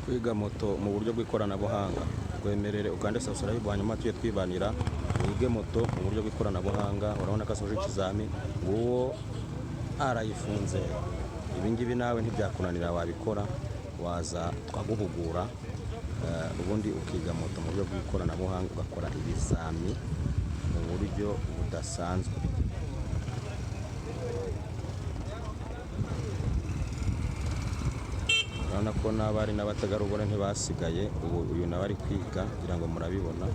Kwiga moto mu buryo bw'ikoranabuhanga, twemerere ukande subscribe hanyuma tuye twibanira wige moto mu buryo bw'ikoranabuhanga. Urabona ko asoje ikizami, uwo arayifunze. Ibingibi nawe ntibyakunanira, wabikora, waza twaguhugura, ubundi ukiga moto mu buryo bw'ikoranabuhanga, ugakora ibizami mu buryo budasanzwe. Urabona ko n'abari n'abategarugori ntibasigaye, uyu nawe ari kwiga kugira ngo murabibona.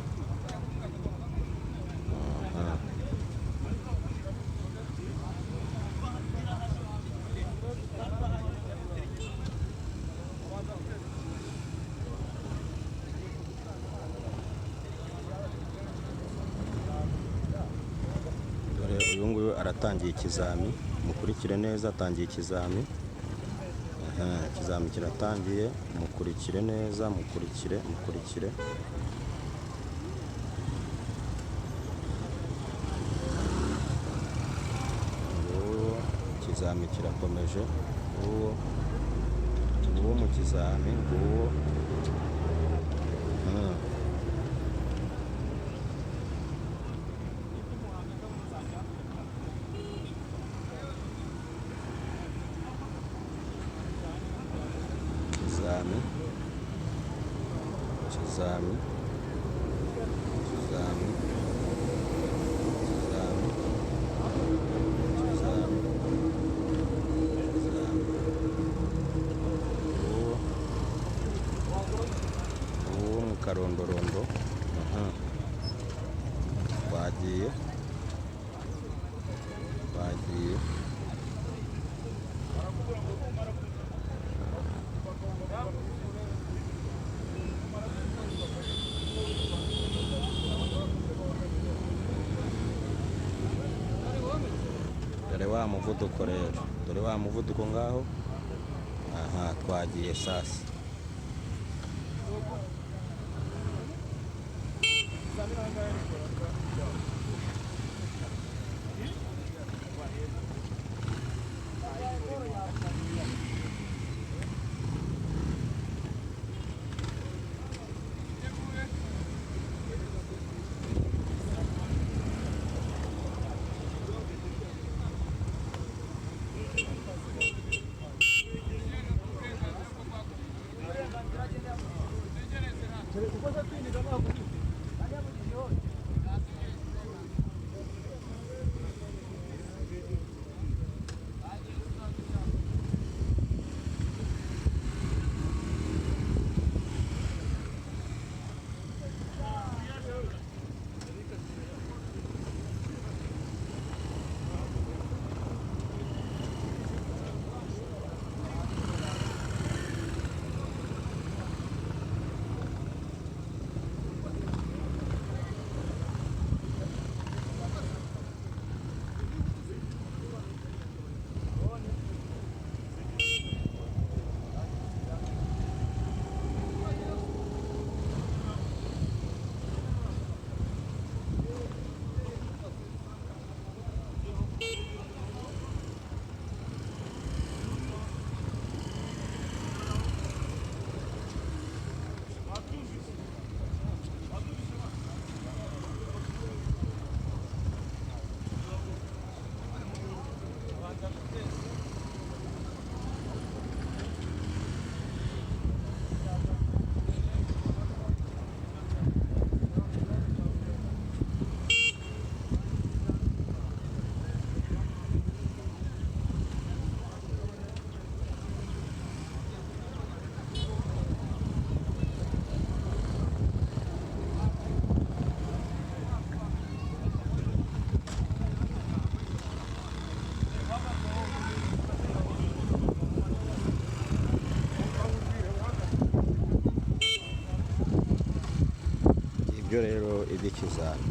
Dore uyu nguyu aratangiye ikizami, mukurikire neza, atangiye ikizami. Ikizami kiratangiye, mukurikire neza, mukurikire. Ikizami kirakomeje, uwo mu kizami, uwo ikizami ikizami ikizami ikizami ikizami ikizami uwo mu karondorondo twagiye dore wa muvuduko rero, dore wa muvuduko ngaho. Aha twagiye sasa. Ibyo rero iby'ikizami